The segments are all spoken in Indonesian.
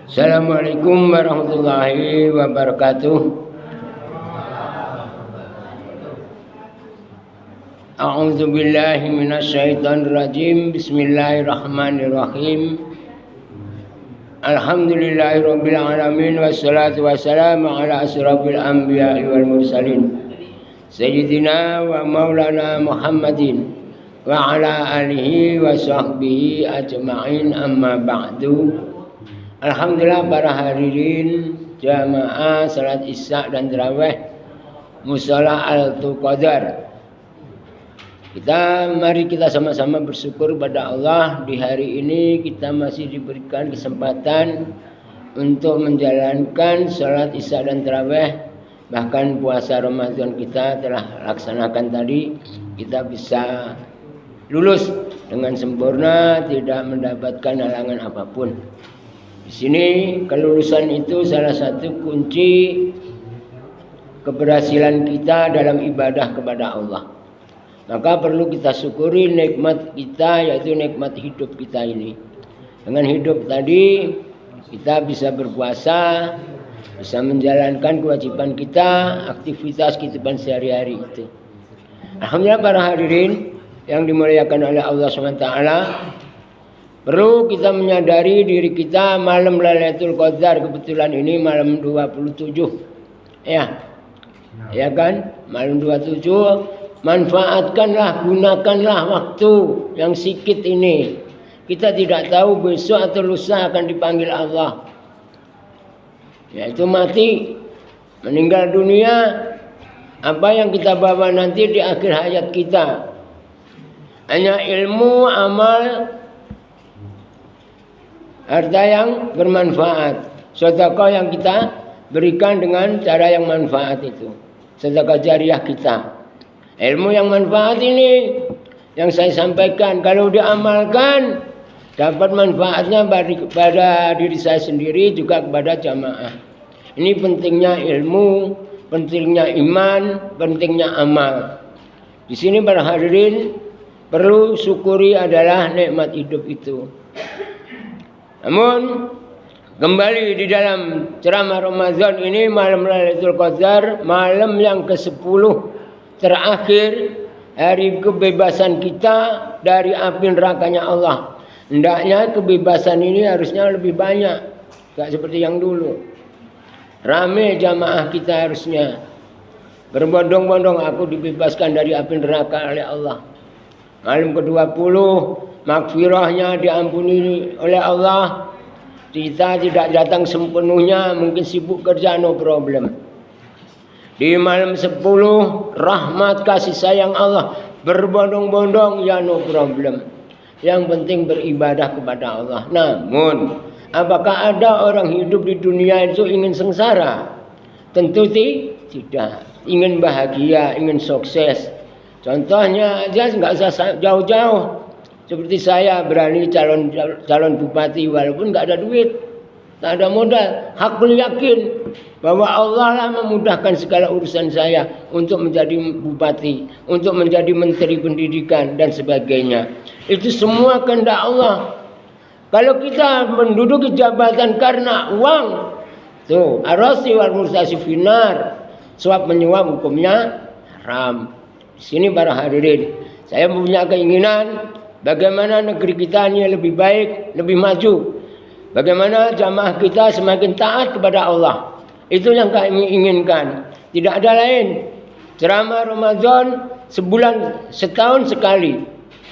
Assalamualaikum warahmatullahi wabarakatuh. A'udzu billahi minasyaitonir rajim. Bismillahirrahmanirrahim. Alhamdulillahirabbil alamin wassalatu wassalamu ala asyrafil anbiya'i wal mursalin sayyidina wa maulana Muhammadin wa ala alihi wa sahbihi ajma'in, amma ba'du. Alhamdulillah para hadirin jamaah salat Isya dan tarawih Mushola Al-Qadar. Mari kita sama-sama bersyukur pada Allah, di hari ini kita masih diberikan kesempatan untuk menjalankan salat Isya dan tarawih. Bahkan puasa Ramadan kita telah laksanakan tadi, kita bisa lulus dengan sempurna, tidak mendapatkan halangan apapun. Di sini kelulusan itu salah satu kunci keberhasilan kita dalam ibadah kepada Allah. Maka perlu kita syukuri nikmat kita, yaitu nikmat hidup kita ini. Dengan hidup tadi kita bisa berpuasa, bisa menjalankan kewajiban kita, aktivitas kehidupan sehari-hari itu. Alhamdulillah para hadirin yang dimuliakan oleh Allah SWT, perlu kita menyadari diri kita malam Lailatul Qadar, kebetulan ini malam 27. Ya kan? Malam 27. Manfaatkanlah, gunakanlah waktu yang sedikit ini. Kita tidak tahu besok atau lusa akan dipanggil Allah, yaitu mati, meninggal dunia. Apa yang kita bawa nanti di akhir hayat kita? Hanya ilmu, amal, harta yang bermanfaat, sedekah yang kita berikan dengan cara yang manfaat itu, sedekah jariah kita. Ilmu yang manfaat ini yang saya sampaikan, kalau diamalkan dapat manfaatnya kepada diri saya sendiri, juga kepada jamaah. Ini pentingnya ilmu, pentingnya iman, pentingnya amal. Di sini para hadirin perlu syukuri adalah nikmat hidup itu. Namun kembali di dalam ceramah Ramadan ini, malam Lailatul Qadar, malam yang ke-10 terakhir, hari kebebasan kita dari api nerakanya Allah. Hendaknya kebebasan ini harusnya lebih banyak, tidak seperti yang dulu. Rame jamaah kita harusnya berbondong-bondong, aku dibebaskan dari api neraka oleh Allah. Malam ke-20 maghfirahnya diampuni oleh Allah. Kita tidak datang sepenuhnya, mungkin sibuk kerja, no problem. Di malam 10 rahmat kasih sayang Allah berbondong-bondong, ya no problem. Yang penting beribadah kepada Allah. Namun apakah ada orang hidup di dunia itu ingin sengsara? Tentu tidak. Ingin bahagia, ingin sukses. Contohnya aja nggak usah jauh-jauh. Seperti saya berani calon bupati walaupun nggak ada duit, tak ada modal. Hakul yakin bahwa Allah lah memudahkan segala urusan saya untuk menjadi bupati, untuk menjadi menteri pendidikan dan sebagainya. Itu semua kehendak Allah. Kalau kita menduduki jabatan karena uang, tuh arasi wal murtasi finar, suap menyuap hukumnya haram. Di sini para hadirin, saya punya keinginan bagaimana negeri kita ini lebih baik, lebih maju. Bagaimana jamaah kita semakin taat kepada Allah. Itu yang kami inginkan. Tidak ada lain. Ceramah Ramadan setahun sekali.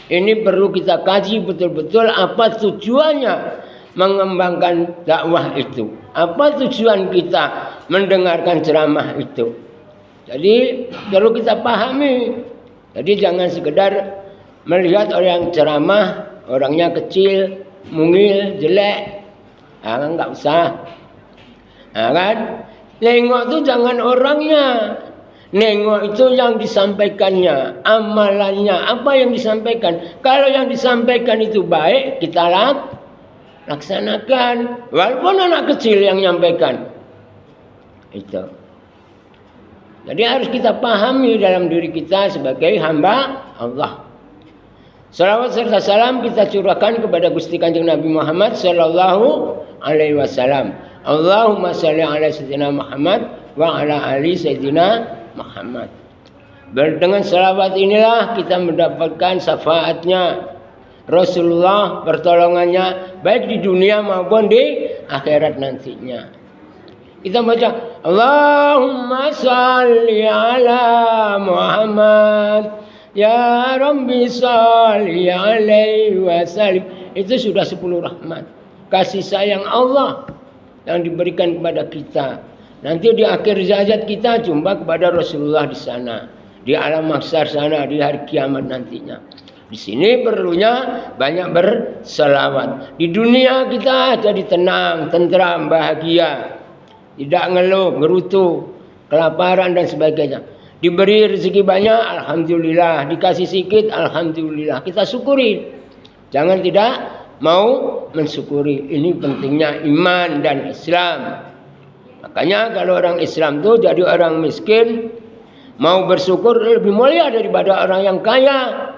Ini perlu kita kaji betul-betul apa tujuannya mengembangkan dakwah itu. Apa tujuan kita mendengarkan ceramah itu. Jadi perlu kita pahami. Jadi jangan sekedar melihat orang ceramah, orangnya kecil, mungil, jelek. Enggak usah. Kan? Nengok itu jangan orangnya. Nengok itu yang disampaikannya, amalannya, apa yang disampaikan. Kalau yang disampaikan itu baik, kita laksanakan. Walaupun anak kecil yang menyampaikan. Itu. Jadi harus kita pahami dalam diri kita sebagai hamba Allah. Salawat serta salam kita curahkan kepada Gusti Kanjeng Nabi Muhammad sallallahu alaihi wasallam. Allahumma shalli ala sayyidina Muhammad wa ala ali sayyidina Muhammad. Dengan salawat inilah kita mendapatkan syafaatnya Rasulullah, pertolongannya baik di dunia maupun di akhirat nantinya. Kita baca Allahumma shalli ala Muhammad ya Rabbi shalli alaihi wasallim. Itu sudah 10 rahmat. Kasih sayang Allah yang diberikan kepada kita. Nanti di akhir hayat kita jumpa kepada Rasulullah di sana, di alam mahsyar sana, di hari kiamat nantinya. Di sini perlunya banyak berselawat. Di dunia kita jadi tenang, tentram, bahagia, tidak ngeluh, gerutu, kelaparan dan sebagainya. Diberi rezeki banyak, alhamdulillah. Dikasih sedikit, alhamdulillah. Kita syukuri. Jangan tidak mau mensyukuri. Ini pentingnya iman dan Islam. Makanya kalau orang Islam itu jadi orang miskin, mau bersyukur lebih mulia daripada orang yang kaya.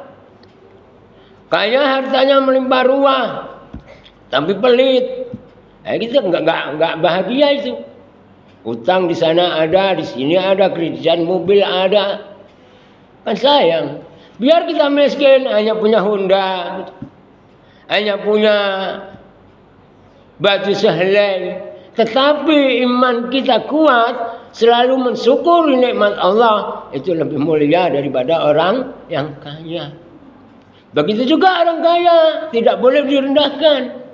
Kaya hartanya melimpah ruah, tapi pelit. Kita nggak bahagia itu. Utang di sana ada, di sini ada, kreditan mobil ada. Kan sayang. Biar kita miskin, hanya punya Honda, hanya punya baju sehelai. Tetapi iman kita kuat, selalu mensyukuri nikmat Allah. Itu lebih mulia daripada orang yang kaya. Begitu juga orang kaya, tidak boleh direndahkan.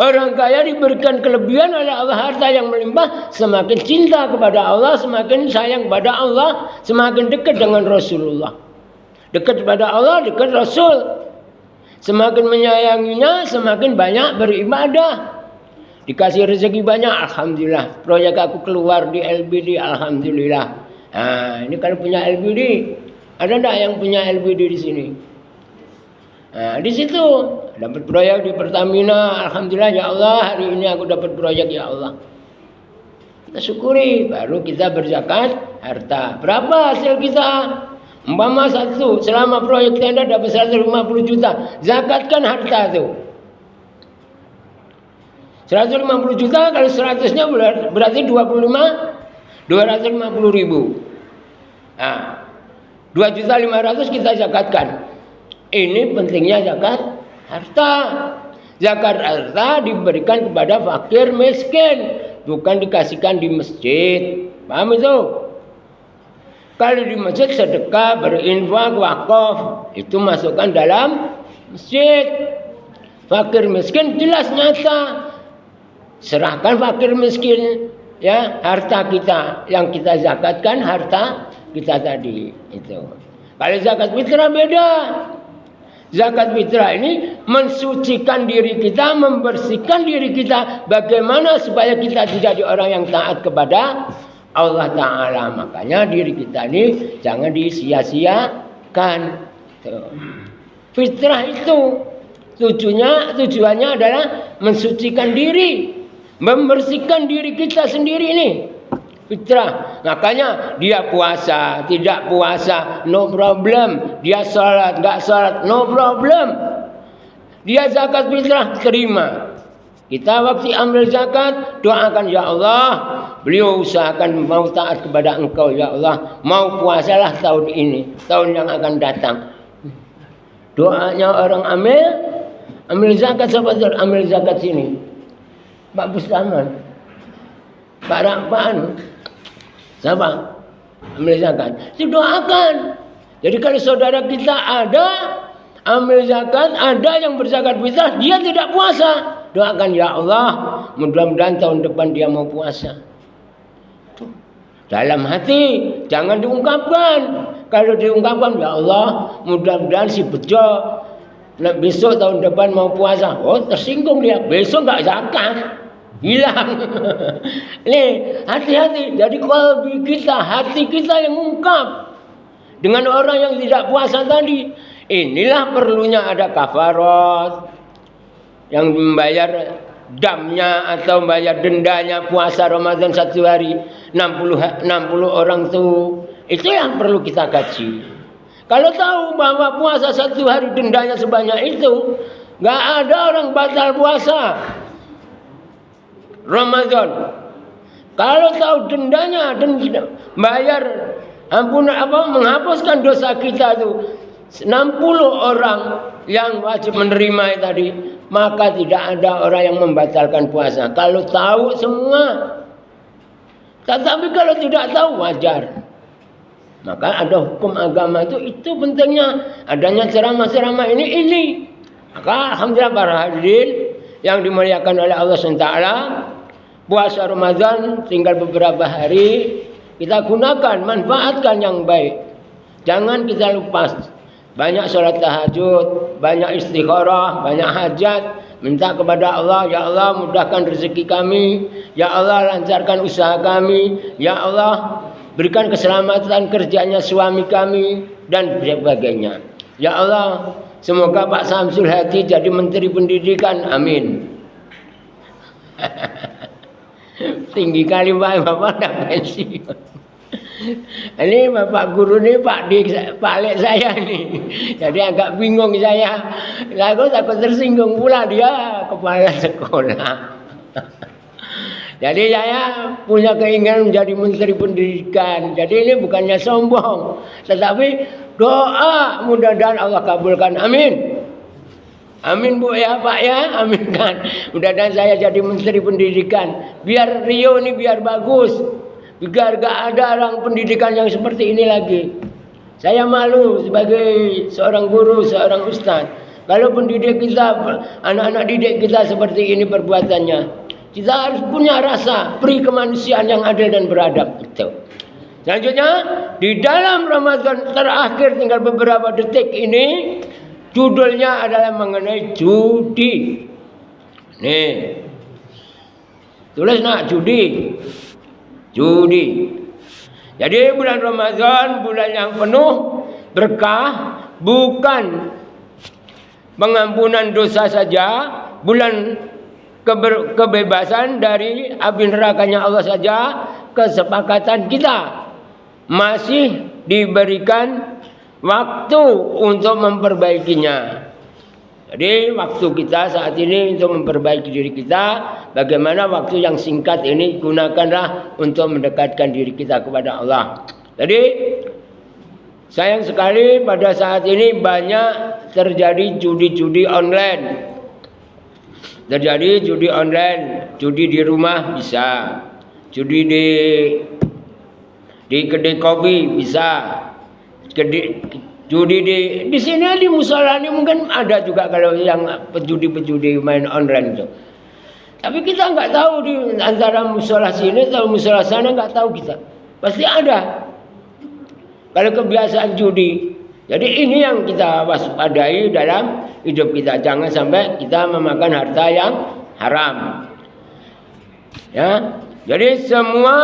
Orang kaya diberikan kelebihan oleh Allah, harta yang melimpah, semakin cinta kepada Allah, semakin sayang kepada Allah, semakin dekat dengan Rasulullah. Dekat kepada Allah, dekat Rasul. Semakin menyayanginya, semakin banyak beribadah. Dikasih rezeki banyak, alhamdulillah. Proyek aku keluar di LBD, alhamdulillah. Nah, ini kalau punya LBD, ada enggak yang punya LBD di sini? Nah, di situ dapat proyek di Pertamina, alhamdulillah ya Allah, hari ini aku dapat proyek ya Allah. Kita syukuri, baru kita berzakat harta. Berapa hasil kita? Umpama satu, selama proyek tenda dapat 150 juta, zakatkan harta itu. 150 juta kalau 100-nya berarti 250 ribu. Nah, 2.500.000 kita zakatkan. Ini pentingnya zakat harta. Zakat harta diberikan kepada fakir miskin, bukan dikasihkan di masjid. Paham itu? Kalau di masjid sedekah, berinfak, wakaf, itu masukkan dalam masjid. Fakir miskin jelas nyata. Serahkan fakir miskin ya harta kita yang kita zakatkan, harta kita tadi itu. Kalau zakat fitrah beda. Zakat fitrah ini mensucikan diri kita, membersihkan diri kita. Bagaimana supaya kita jadi orang yang taat kepada Allah Ta'ala. Makanya diri kita ini jangan disia-siakan. Fitrah itu tujuannya adalah mensucikan diri, membersihkan diri kita sendiri ini. Fitrah. Makanya dia puasa, tidak puasa, no problem. Dia sholat, enggak sholat, no problem. Dia zakat fitrah, terima. Kita waktu ambil zakat, doakan ya Allah. Beliau usahakan mau taat kepada Engkau ya Allah. Mau puasalah tahun ini, tahun yang akan datang. Doanya orang ambil zakat, sahabat, ambil zakat sini. Pak Bustaman, Pak Rakpan, siapa? Ambil zakat. Didoakan. Jadi kalau saudara kita ada ambil zakat, ada yang berzakat fitrah, dia tidak puasa. Doakan ya Allah, mudah-mudahan tahun depan dia mau puasa. Tuh. Dalam hati, jangan diungkapkan. Kalau diungkapkan, ya Allah, mudah-mudahan si bejo besok tahun depan mau puasa. Oh, tersinggung dia. Besok nggak zakat. Hilang. Nih, hati-hati. Jadi kalbi kita, hati kita yang ungkap dengan orang yang tidak puasa tadi. Inilah perlunya ada kafarat yang membayar damnya atau membayar dendanya puasa Ramadan 1 hari 60 orang tuh. Itu yang perlu kita kaji. Kalau tahu bahwa puasa 1 hari dendanya sebanyak itu, nggak ada orang batal puasa Ramadan. Kalau tahu dendanya dan bayar menghapuskan dosa kita itu 60 orang yang wajib menerima tadi, maka tidak ada orang yang membatalkan puasa. Kalau tahu semua. Tetapi kalau tidak tahu wajar. Maka ada hukum agama itu pentingnya adanya ceramah-ceramah ini. Maka alhamdulillah para hadirin yang dimuliakan oleh Allah SWT, puasa Ramadan tinggal beberapa hari, kita gunakan, manfaatkan yang baik. Jangan kita lupa. Banyak sholat tahajud, banyak istikharah, banyak hajat. Minta kepada Allah, ya Allah mudahkan rezeki kami, ya Allah lancarkan usaha kami, ya Allah berikan keselamatan kerjanya suami kami, dan sebagainya. Ya Allah, semoga Pak Samsul Hadi jadi Menteri Pendidikan, amin. Tinggi kali Bapak dah pensiun. Ini Bapak Guru ini Pak Lek saya nih. Jadi agak bingung saya. Aku takut tersinggung pula dia kepala sekolah. Jadi saya punya keinginan menjadi Menteri Pendidikan. Jadi ini bukannya sombong, tetapi doa mudah-mudahan Allah kabulkan. Amin. Amin Bu ya Pak ya, amin kan. Mudah-mudahan saya jadi Menteri Pendidikan. Biar Rio ini biar bagus. Biar gak ada orang pendidikan yang seperti ini lagi. Saya malu sebagai seorang guru, seorang ustaz. Kalau pendidik kita, anak-anak didik kita seperti ini perbuatannya, kita harus punya rasa peri kemanusiaan yang adil dan beradab. Itu. Selanjutnya, di dalam Ramadan terakhir tinggal beberapa detik ini, judulnya adalah mengenai judi. Nih, tulis nak judi. Judi. Jadi bulan Ramadan bulan yang penuh berkah, bukan pengampunan dosa saja, bulan kebebasan dari api nerakanya Allah saja, kesepakatan kita masih diberikan waktu untuk memperbaikinya. Jadi waktu kita saat ini untuk memperbaiki diri kita, bagaimana waktu yang singkat ini gunakanlah untuk mendekatkan diri kita kepada Allah. Jadi sayang sekali pada saat ini banyak terjadi judi-judi online. Terjadi judi online, judi di rumah bisa, judi di kedai kopi bisa, judi di sini di musola ini mungkin ada juga kalau yang pejudi-pejudi main online itu. Tapi kita nggak tahu di antara musola sini atau musola sana, nggak tahu kita. Pasti ada. Kalau kebiasaan judi. Jadi ini yang kita waspadai dalam hidup kita. Jangan sampai kita memakan harta yang haram. Ya. Jadi semua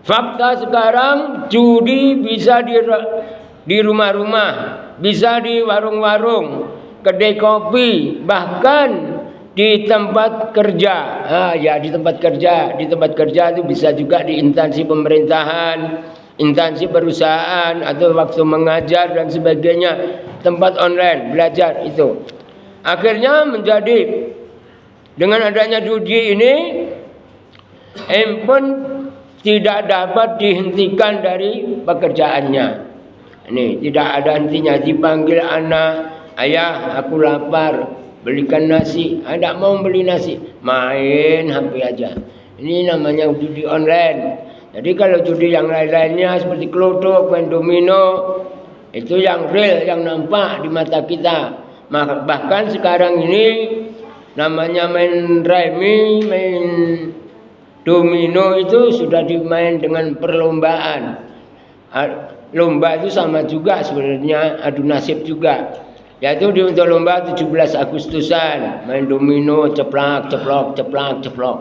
fakta sekarang judi bisa di rumah-rumah, bisa di warung-warung, kedai kopi, bahkan di tempat kerja. Di tempat kerja itu bisa juga di instansi pemerintahan, instansi perusahaan atau waktu mengajar dan sebagainya, tempat online belajar itu. Akhirnya menjadi dengan adanya judi ini, handphone tidak dapat dihentikan dari pekerjaannya. Ini tidak ada hentinya. Dipanggil anak, ayah aku lapar, belikan nasi. Tidak mau beli nasi, main HP aja. Ini namanya judi online. Jadi kalau judi yang lain-lainnya seperti klotok, main domino, itu yang real, yang nampak di mata kita. Bahkan sekarang ini namanya main remi, main domino itu sudah dimain dengan perlombaan. Lomba itu sama juga sebenarnya, adu nasib juga. Yaitu untuk lomba 17 Agustusan, main domino, ceplak, ceplok, ceplak, ceplok.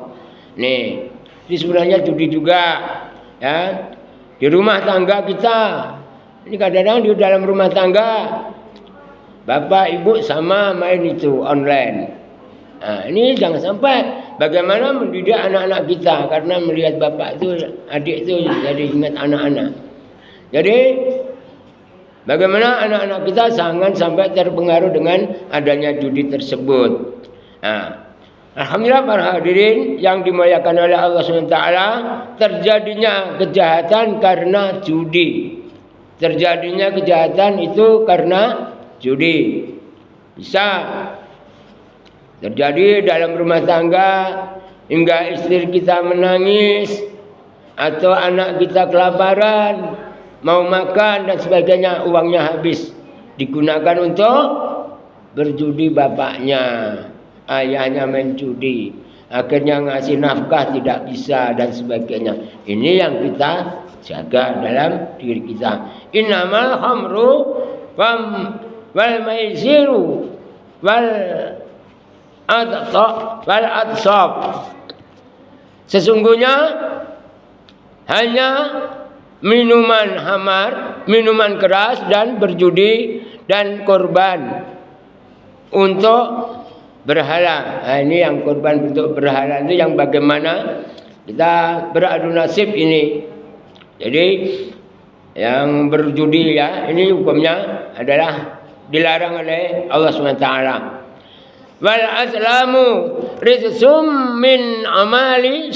Nih, ini sebenarnya judi juga. Ya, di rumah tangga kita. Ini kadang-kadang di dalam rumah tangga, bapak ibu sama main itu online. Nah, ini jangan sampai. Bagaimana mendidik anak-anak kita, karena melihat bapak itu, adik itu jadi ingat anak-anak. Jadi bagaimana anak-anak kita jangan sampai terpengaruh dengan adanya judi tersebut. Nah, alhamdulillah para hadirin yang dimuliakan oleh Allah SWT, terjadinya kejahatan karena judi. Terjadinya kejahatan itu karena judi. Bisa terjadi dalam rumah tangga hingga istri kita menangis atau anak kita kelaparan, mau makan dan sebagainya, uangnya habis digunakan untuk berjudi bapaknya. Ayahnya main judi, akhirnya ngasih nafkah tidak bisa dan sebagainya. Ini yang kita jaga dalam diri kita. Innamal khamru wal maisiru wal adsab. Sesungguhnya hanya minuman khamar, minuman keras dan berjudi dan korban untuk berhala. Nah, ini yang korban bentuk berhala itu yang bagaimana kita beradu nasib ini. Jadi yang berjudi ya, ini hukumnya adalah dilarang oleh Allah SWT. Wal aslamu rizsum min amali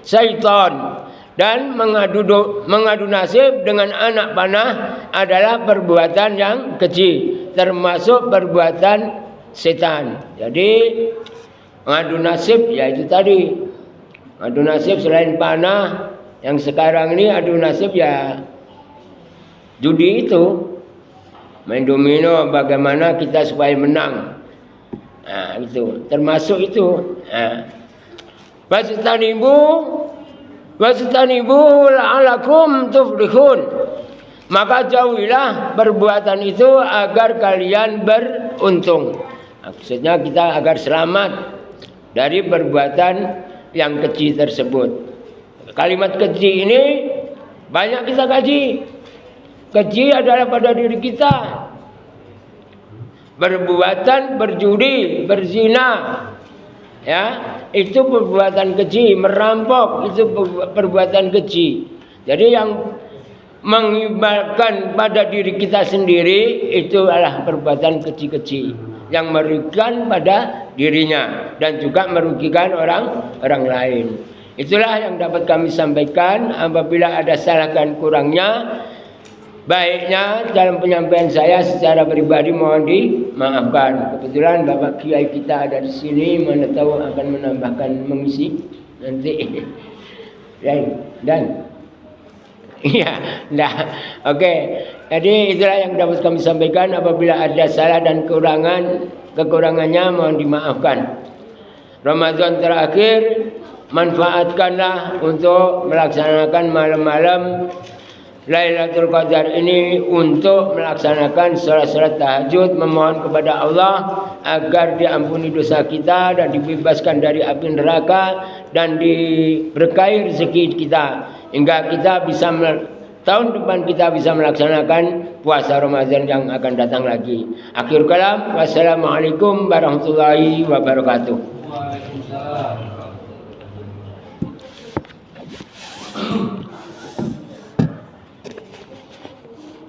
syaitan. Dan mengadu nasib dengan anak panah adalah perbuatan yang keji, termasuk perbuatan setan. Jadi mengadu nasib ya itu tadi. Adu nasib selain panah, yang sekarang ini adu nasib ya judi itu. Main domino bagaimana kita supaya menang. Nah, itu termasuk itu. Nah. Wastanibu la'alakum tuflihun. Maka jauhilah perbuatan itu agar kalian beruntung. Maksudnya kita agar selamat dari perbuatan yang keji tersebut. Kalimat keji ini banyak kita kaji. Keji adalah pada diri kita. Perbuatan berjudi, berzina, ya, itu perbuatan keji. Merampok itu perbuatan keji. Jadi yang mengibarkan pada diri kita sendiri itu adalah perbuatan keji-keji yang merugikan pada dirinya dan juga merugikan orang lain. Itulah yang dapat kami sampaikan. Apabila ada salah dan kurangnya, baiknya dalam penyampaian saya secara pribadi mohon dimaafkan. Kebetulan Bapak Kiai kita ada di sini, mana tahu akan menambahkan mengisi nanti. Dan iya, oke. Jadi itulah yang dapat kami sampaikan. Apabila ada salah dan kekurangannya mohon dimaafkan. Ramadan terakhir, manfaatkanlah untuk melaksanakan malam-malam Lailatul Qadar ini untuk melaksanakan salat tahajud, memohon kepada Allah agar diampuni dosa kita dan dibebaskan dari api neraka dan diberkahi rezeki kita hingga kita bisa tahun depan kita bisa melaksanakan puasa Ramadan yang akan datang lagi. Akhir kalam, wassalamualaikum warahmatullahi wabarakatuh.